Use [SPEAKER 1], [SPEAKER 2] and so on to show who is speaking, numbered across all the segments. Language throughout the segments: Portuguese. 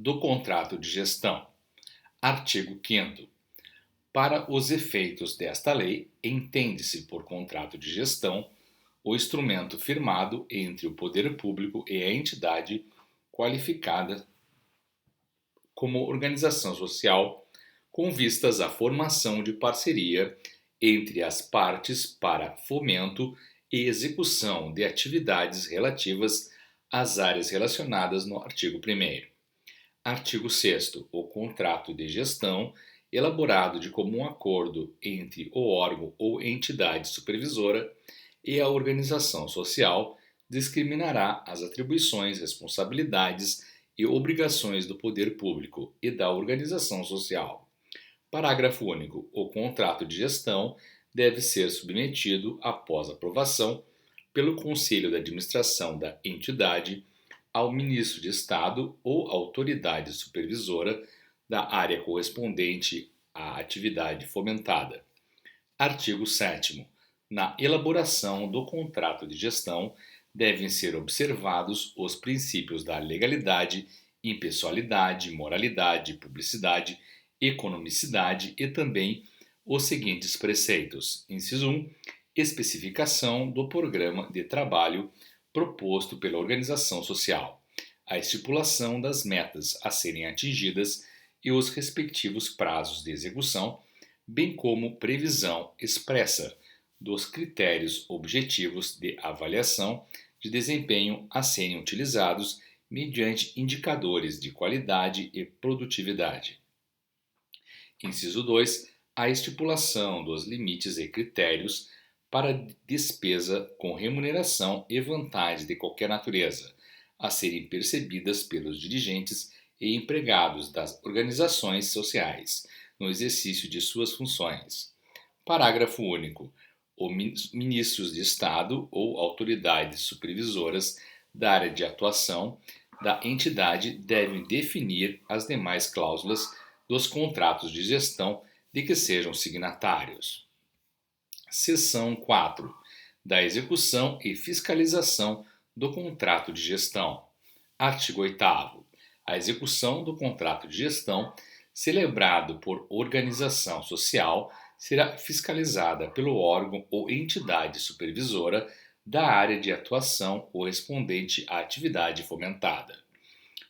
[SPEAKER 1] do contrato de gestão. Artigo 5º. Para os efeitos desta lei, entende-se por contrato de gestão o instrumento firmado entre o poder público e a entidade qualificada como organização social com vistas à formação de parceria entre as partes para fomento e execução de atividades relativas às áreas relacionadas no artigo 1º. Artigo 6º. O contrato de gestão, elaborado de comum acordo entre o órgão ou entidade supervisora e a organização social, discriminará as atribuições, responsabilidades e obrigações do poder público e da organização social. Parágrafo único. O contrato de gestão deve ser submetido, após aprovação, pelo Conselho de Administração da entidade, ao Ministro de Estado ou autoridade supervisora da área correspondente à atividade fomentada. Artigo 7º. Na elaboração do contrato de gestão, devem ser observados os princípios da legalidade, impessoalidade, moralidade, publicidade, economicidade e também os seguintes preceitos. Inciso 1. Especificação do programa de trabalho proposto pela organização social, a estipulação das metas a serem atingidas e os respectivos prazos de execução, bem como previsão expressa dos critérios objetivos de avaliação de desempenho a serem utilizados mediante indicadores de qualidade e produtividade. Inciso 2. A estipulação dos limites e critérios para despesa com remuneração e vantagens de qualquer natureza, a serem percebidas pelos dirigentes e empregados das organizações sociais, no exercício de suas funções. Parágrafo único. Os ministros de Estado ou autoridades supervisoras da área de atuação da entidade devem definir as demais cláusulas dos contratos de gestão de que sejam signatários. Seção 4. Da execução e fiscalização do contrato de gestão. Artigo 8º. A execução do contrato de gestão, celebrado por organização social, será fiscalizada pelo órgão ou entidade supervisora da área de atuação correspondente à atividade fomentada.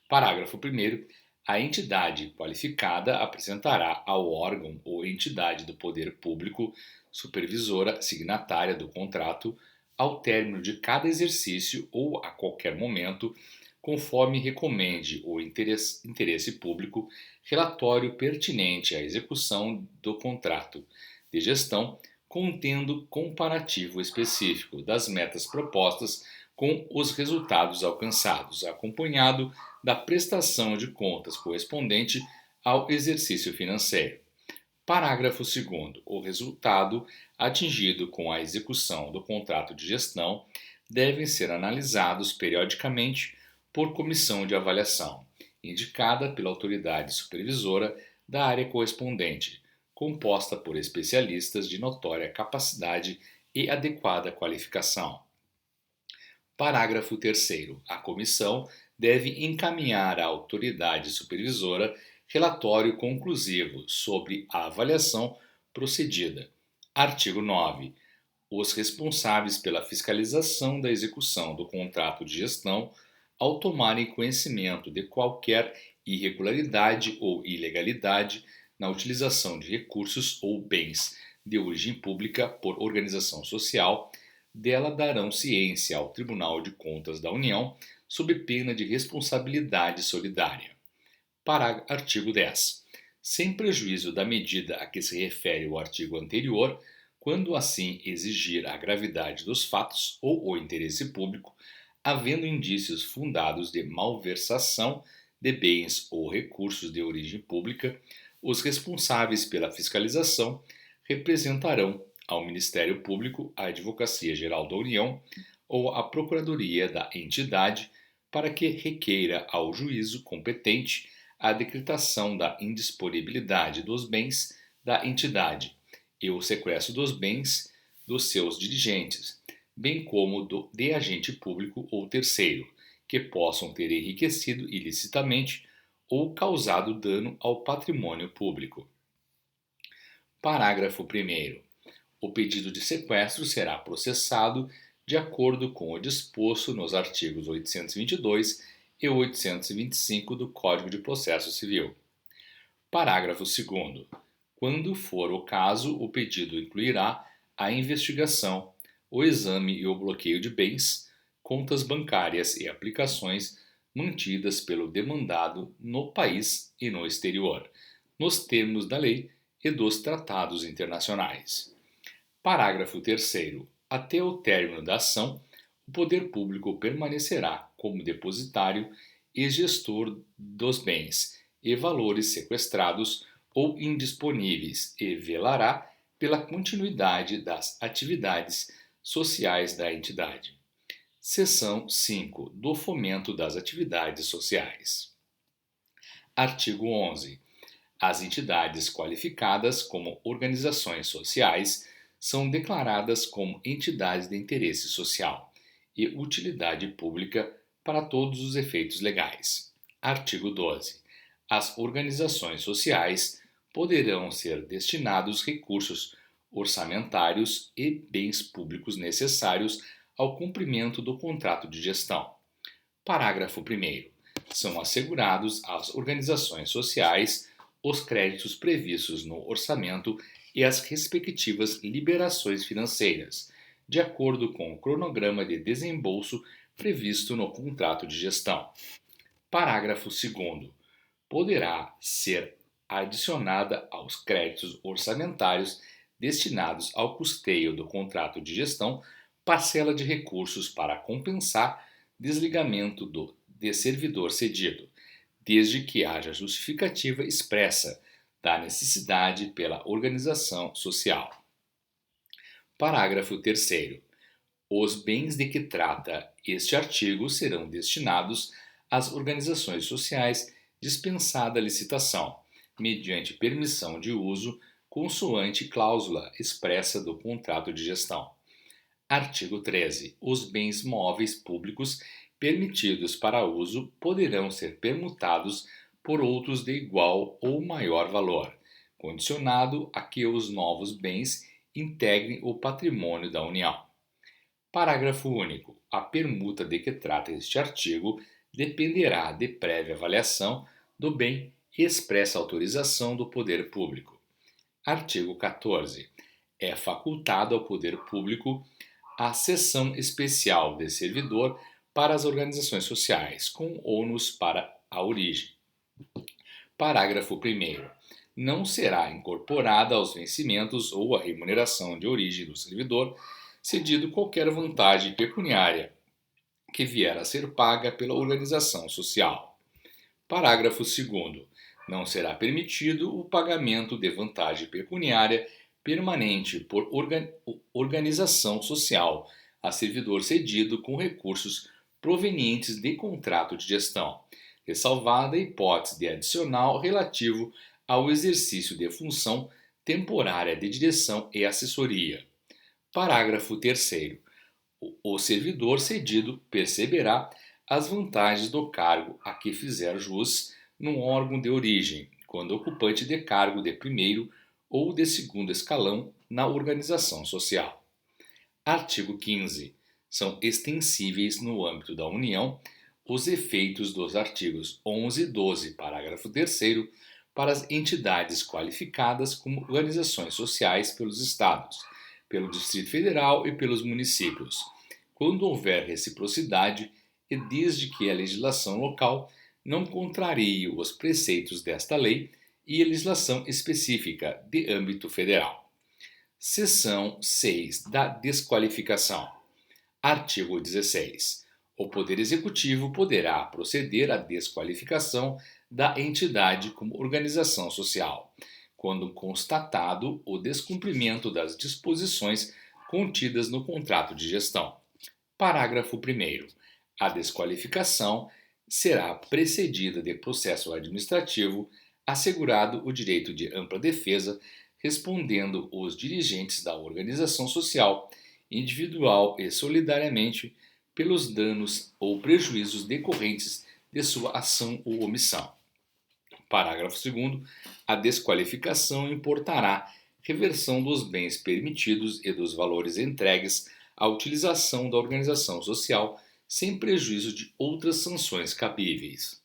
[SPEAKER 1] Parágrafo 1º. A entidade qualificada apresentará ao órgão ou entidade do poder público supervisora signatária do contrato, ao término de cada exercício ou a qualquer momento, conforme recomende o interesse público, relatório pertinente à execução do contrato de gestão, contendo comparativo específico das metas propostas com os resultados alcançados, acompanhado da prestação de contas correspondente ao exercício financeiro. Parágrafo 2º. O resultado atingido com a execução do contrato de gestão devem ser analisados periodicamente por comissão de avaliação, indicada pela autoridade supervisora da área correspondente, composta por especialistas de notória capacidade e adequada qualificação. Parágrafo 3º. A comissão deve encaminhar à autoridade supervisora relatório conclusivo sobre a avaliação procedida. Artigo 9. Os responsáveis pela fiscalização da execução do contrato de gestão, ao tomarem conhecimento de qualquer irregularidade ou ilegalidade na utilização de recursos ou bens de origem pública por organização social, dela darão ciência ao Tribunal de Contas da União, sob pena de responsabilidade solidária. Artigo 10. Sem prejuízo da medida a que se refere o artigo anterior, quando assim exigir a gravidade dos fatos ou o interesse público, havendo indícios fundados de malversação de bens ou recursos de origem pública, os responsáveis pela fiscalização representarão ao Ministério Público, à Advocacia Geral da União ou à Procuradoria da entidade para que requeira ao juízo competente a decretação da indisponibilidade dos bens da entidade e o sequestro dos bens dos seus dirigentes, bem como de agente público ou terceiro, que possam ter enriquecido ilicitamente ou causado dano ao patrimônio público. Parágrafo 1º. O pedido de sequestro será processado de acordo com o disposto nos artigos 822 e 825 do Código de Processo Civil. Parágrafo 2º. Quando for o caso, o pedido incluirá a investigação, o exame e o bloqueio de bens, contas bancárias e aplicações mantidas pelo demandado no país e no exterior, nos termos da lei e dos tratados internacionais. Parágrafo 3º. Até o término da ação, o poder público permanecerá como depositário e gestor dos bens e valores sequestrados ou indisponíveis e velará pela continuidade das atividades sociais da entidade. Seção 5. Do fomento das atividades sociais. Artigo 11. As entidades qualificadas como organizações sociais são declaradas como entidades de interesse social e utilidade pública para todos os efeitos legais. Artigo 12. As organizações sociais poderão ser destinados recursos orçamentários e bens públicos necessários ao cumprimento do contrato de gestão. Parágrafo 1º. São assegurados às organizações sociais os créditos previstos no orçamento e as respectivas liberações financeiras, de acordo com o cronograma de desembolso previsto no contrato de gestão. Parágrafo 2º. Poderá ser adicionada aos créditos orçamentários destinados ao custeio do contrato de gestão parcela de recursos para compensar desligamento de servidor cedido, desde que haja justificativa expressa da necessidade pela organização social. Parágrafo 3º. Os bens de que trata este artigo serão destinados às organizações sociais dispensada a licitação, mediante permissão de uso consoante cláusula expressa do contrato de gestão. Artigo 13. Os bens móveis públicos permitidos para uso poderão ser permutados por outros de igual ou maior valor, condicionado a que os novos bens integrem o patrimônio da União. Parágrafo único. A permuta de que trata este artigo dependerá de prévia avaliação do bem e expressa autorização do poder público. Artigo 14. É facultado ao poder público a cessão especial de servidor para as organizações sociais, com ônus para a origem. Parágrafo 1º. Não será incorporada aos vencimentos ou à remuneração de origem do servidor cedido qualquer vantagem pecuniária que vier a ser paga pela organização social. Parágrafo 2º. Não será permitido o pagamento de vantagem pecuniária permanente por organização social a servidor cedido com recursos provenientes de contrato de gestão, ressalvada a hipótese de adicional relativo ao exercício de função temporária de direção e assessoria. Parágrafo 3º. O servidor cedido perceberá as vantagens do cargo a que fizer jus num órgão de origem, quando ocupante de cargo de primeiro ou de segundo escalão na organização social. Artigo 15. São extensíveis no âmbito da União os efeitos dos artigos 11 e 12, parágrafo 3º, para as entidades qualificadas como organizações sociais pelos Estados, pelo Distrito Federal e pelos municípios, quando houver reciprocidade e desde que a legislação local não contrarie os preceitos desta lei e a legislação específica de âmbito federal. Seção 6 da desqualificação. Artigo 16. O Poder Executivo poderá proceder à desqualificação da entidade como organização social, quando constatado o descumprimento das disposições contidas no contrato de gestão. Parágrafo 1º. A desqualificação será precedida de processo administrativo, assegurado o direito de ampla defesa, respondendo os dirigentes da organização social, individual e solidariamente, pelos danos ou prejuízos decorrentes de sua ação ou omissão. Parágrafo 2º. A desqualificação importará reversão dos bens permitidos e dos valores entregues à utilização da organização social, sem prejuízo de outras sanções cabíveis.